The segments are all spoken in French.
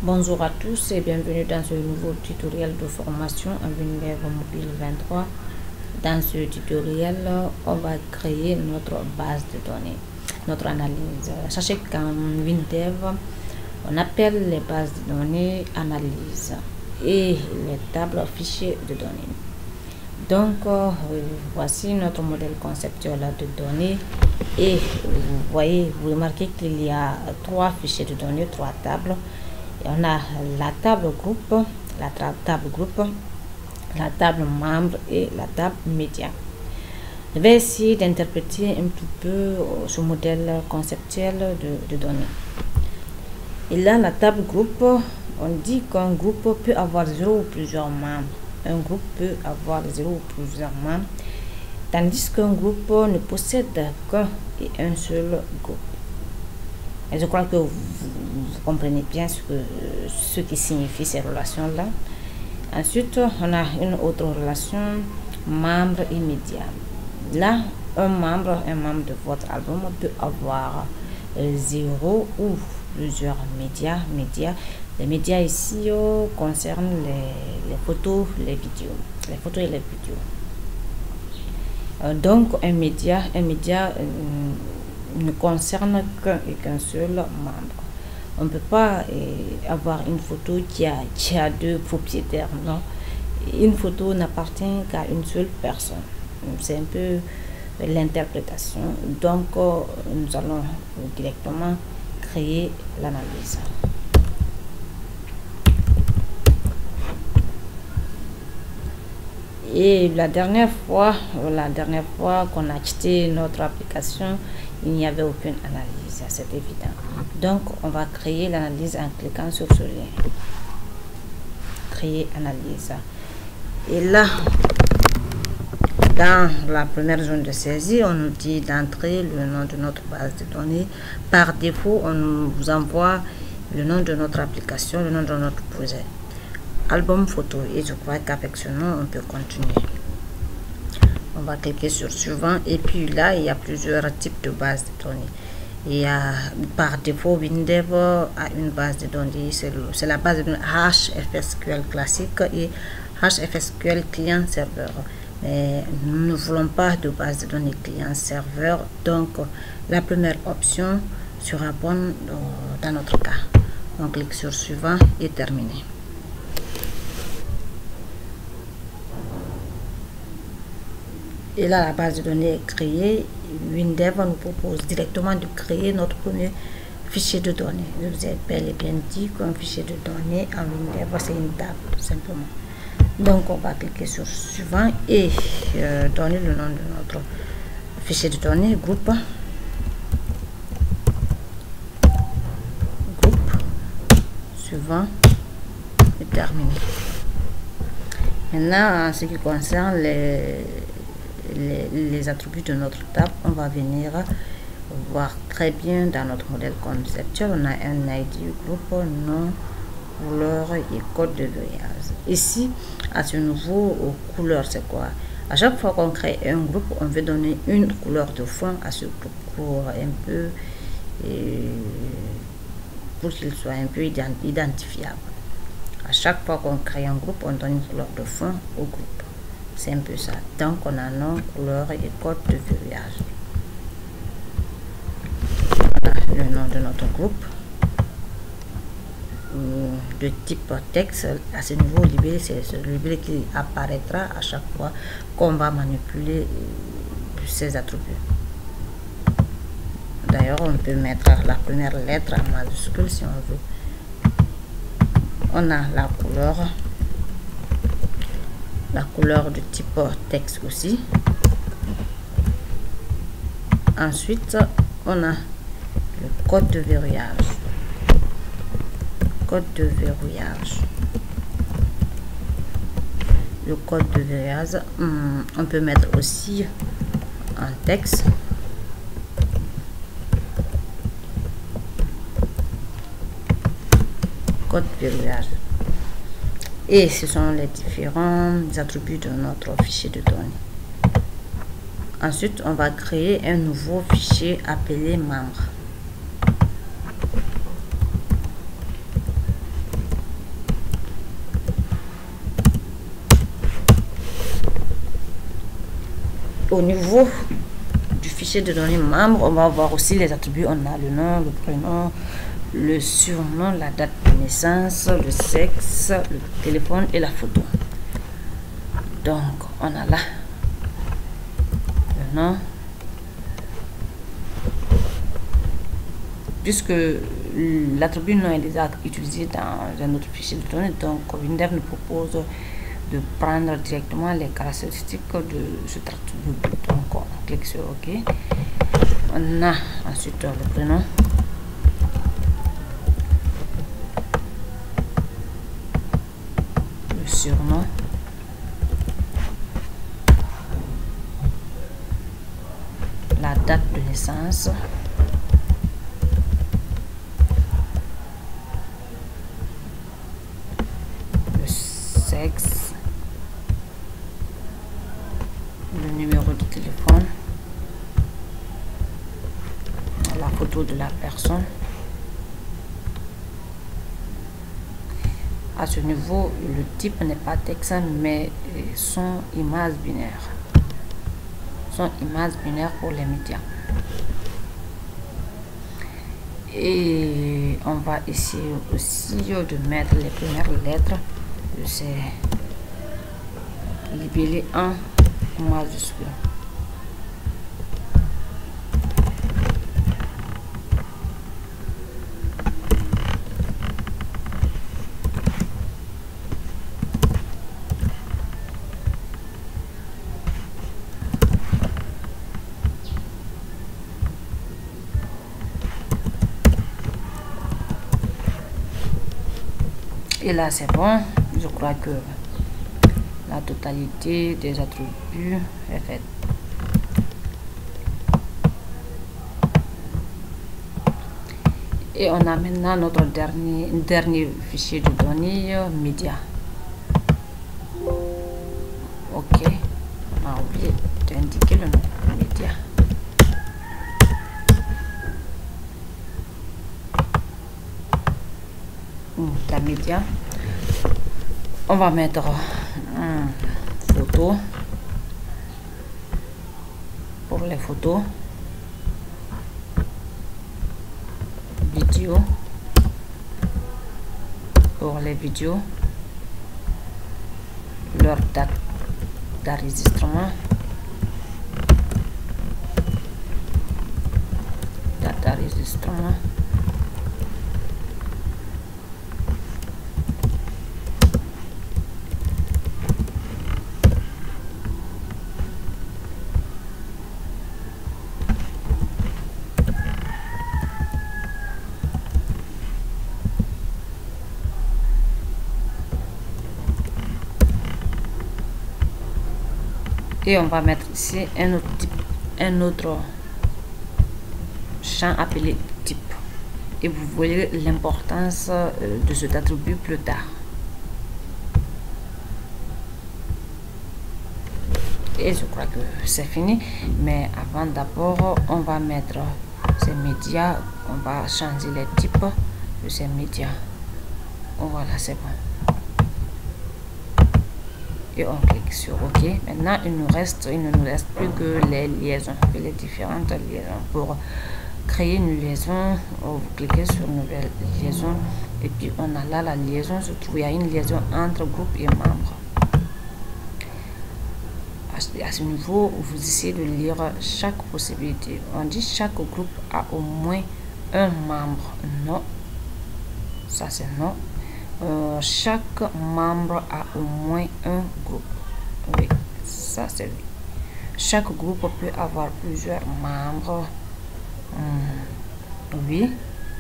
Bonjour à tous et bienvenue dans ce nouveau tutoriel de formation en WinDev Mobile 23. Dans ce tutoriel, on va créer notre base de données, notre analyse. Sachez qu'en WinDev, on appelle les bases de données analyse et les tables fichiers de données. Donc, voici notre modèle conceptuel de données et vous voyez, vous remarquez qu'il y a trois fichiers de données, trois tables. Et on a la table groupe, la table membre et la table média. Je vais essayer d'interpréter un petit peu ce modèle conceptuel de données. Et là, la table groupe, on dit qu'un groupe peut avoir 0 ou plusieurs membres. Un groupe peut avoir 0 ou plusieurs membres, tandis qu'un groupe ne possède qu'un et un seul groupe. Et je crois que vous comprenez bien ce qui signifie ces relations-là. Ensuite, on a une autre relation, membre et média. Là, un membre de votre album peut avoir 0 ou plusieurs médias. Les médias ici concernent les photos, les vidéos. Les photos et les vidéos. Donc, un média ne concerne qu'un seul membre. On ne peut pas avoir une photo qui a deux propriétaires, non. Une photo n'appartient qu'à une seule personne. C'est un peu l'interprétation. Donc, nous allons directement créer l'analyse. Et la dernière fois qu'on a acheté notre application, il n'y avait aucune analyse, c'est évident. Donc, on va créer l'analyse en cliquant sur ce lien. Créer analyse. Et là, dans la première zone de saisie, on nous dit d'entrer le nom de notre base de données. Par défaut, on nous envoie le nom de notre application, le nom de notre projet. Album photo, et je crois qu'avec ce nom on peut continuer. On va cliquer sur suivant et puis là il y a plusieurs types de bases de données. Il y a par défaut WinDev a une base de données, c'est la base de données HFSQL classique et HFSQL client serveur. Mais nous ne voulons pas de base de données client serveur, donc la première option sera bonne dans notre cas. On clique sur suivant et terminé. Et là, la base de données est créée. WinDev nous propose directement de créer notre premier fichier de données. Je vous ai bel et bien dit qu'un fichier de données en WinDev, c'est une table, simplement. Donc, on va cliquer sur suivant et donner le nom de notre fichier de données, groupe, suivant et terminé. Maintenant, en ce qui concerne les attributs de notre table, on va venir voir très bien dans notre modèle conceptuel. On a un ID groupe, nom, couleur et code de verrouillage. Ici, à ce niveau, couleur, c'est quoi? À chaque fois qu'on crée un groupe, on veut donner une couleur de fond à ce groupe pour qu'il soit un peu identifiable. À chaque fois qu'on crée un groupe, on donne une couleur de fond au groupe. C'est un peu ça. Donc, on a nom, couleur et code de verrouillage. Voilà le nom de notre groupe. De type texte, à ce niveau libellé, c'est le libellé qui apparaîtra à chaque fois qu'on va manipuler ces attributs. D'ailleurs, on peut mettre la première lettre en majuscule si on veut. On a la couleur de type texte aussi. Ensuite, on a le code de verrouillage. Le code de verrouillage, on peut mettre aussi en texte. Code de verrouillage. Et ce sont les différents attributs de notre fichier de données. Ensuite, on va créer un nouveau fichier appelé membre. Au niveau du fichier de données membre, on va voir aussi les attributs. On a le nom, le prénom, le surnom, la date de naissance, le sexe, le téléphone et la photo. Donc, on a là le nom. Puisque l'attribut nom est déjà utilisé dans un autre fichier de données, donc Windev nous propose de prendre directement les caractéristiques de cet attribut. Donc, on clique sur OK. On a ensuite le prénom. Le surnom. La date de naissance. Le sexe. Le numéro de téléphone. La photo de la personne. À ce niveau, le type n'est pas texte, mais son image binaire. Son image binaire pour les médias. Et on va essayer aussi de mettre les premières lettres de ces libellés en majuscule. Et là c'est bon, je crois que la totalité des attributs est faite. Et on a maintenant notre dernier fichier de données média. Ok, on a oublié d'indiquer le nom média. La média, on va mettre photo pour les photos, vidéo pour les vidéos, leur date d'enregistrement, et on va mettre ici un autre champ appelé type, et vous voyez l'importance de cet attribut plus tard. Et je crois que c'est fini, mais avant, d'abord on va mettre ces médias, on va changer les types de ces médias. Voilà, c'est bon. Et on clique sur OK. Maintenant, il ne nous reste plus que les liaisons, les différentes liaisons. Pour créer une liaison, vous cliquez sur nouvelle liaison, et puis on a là la liaison se trouve. Il y a une liaison entre groupe et membres. À ce niveau, vous essayez de lire chaque possibilité. On dit chaque groupe a au moins un membre. Non, ça c'est non. Chaque membre a au moins un groupe. Oui, ça c'est oui. Chaque groupe peut avoir plusieurs membres. Oui.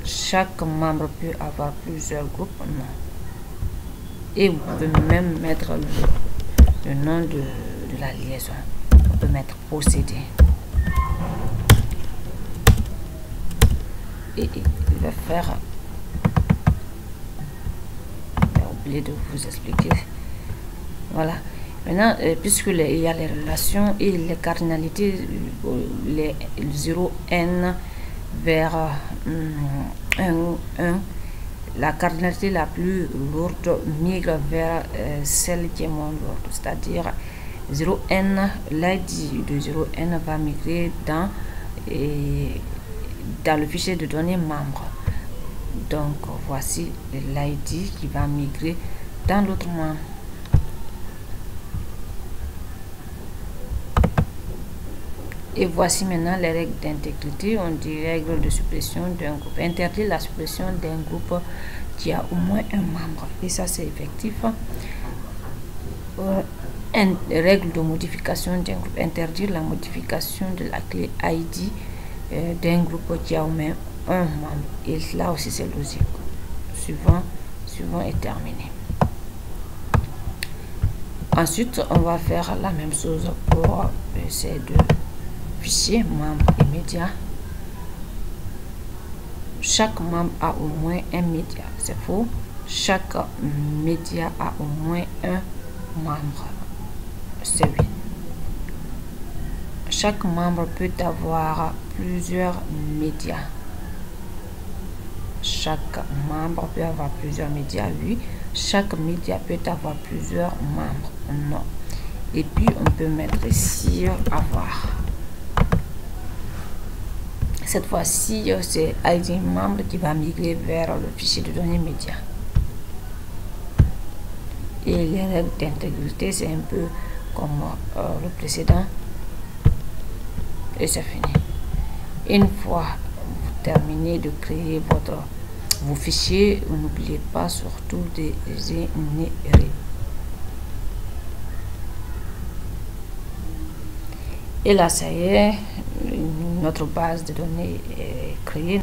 Chaque membre peut avoir plusieurs groupes. Non. Et vous pouvez même mettre le nom de la liaison. On peut mettre posséder. Et il va faire... de vous expliquer. Voilà. Maintenant, puisque il y a les relations et les cardinalités, les 0n vers 1, la cardinalité la plus lourde migre vers celle qui est moins lourde, c'est-à-dire 0N, l'ID de 0N va migrer dans le fichier de données membre. Donc voici l'ID qui va migrer dans l'autre membre. Et voici maintenant les règles d'intégrité. On dit règles de suppression d'un groupe. Interdire la suppression d'un groupe qui a au moins un membre. Et ça, c'est effectif. Règle de modification d'un groupe. Interdire la modification de la clé ID d'un groupe qui a au moins un membre. Et là aussi, c'est logique. Suivant est terminé. Ensuite, on va faire la même chose pour ces deux fichiers, membres et médias. Chaque membre a au moins un média. C'est faux. Chaque média a au moins un membre. C'est oui. Chaque membre peut avoir plusieurs médias. Chaque membre peut avoir plusieurs médias, oui. Chaque média peut avoir plusieurs membres, non. Et puis, on peut mettre ici avoir. Cette fois-ci, c'est ID membre qui va migrer vers le fichier de données médias. Et les règles d'intégrité, c'est un peu comme le précédent. Et c'est fini. Une fois vous terminez de créer vos fichiers, n'oubliez pas surtout de générer. Et là, ça y est, notre base de données est créée.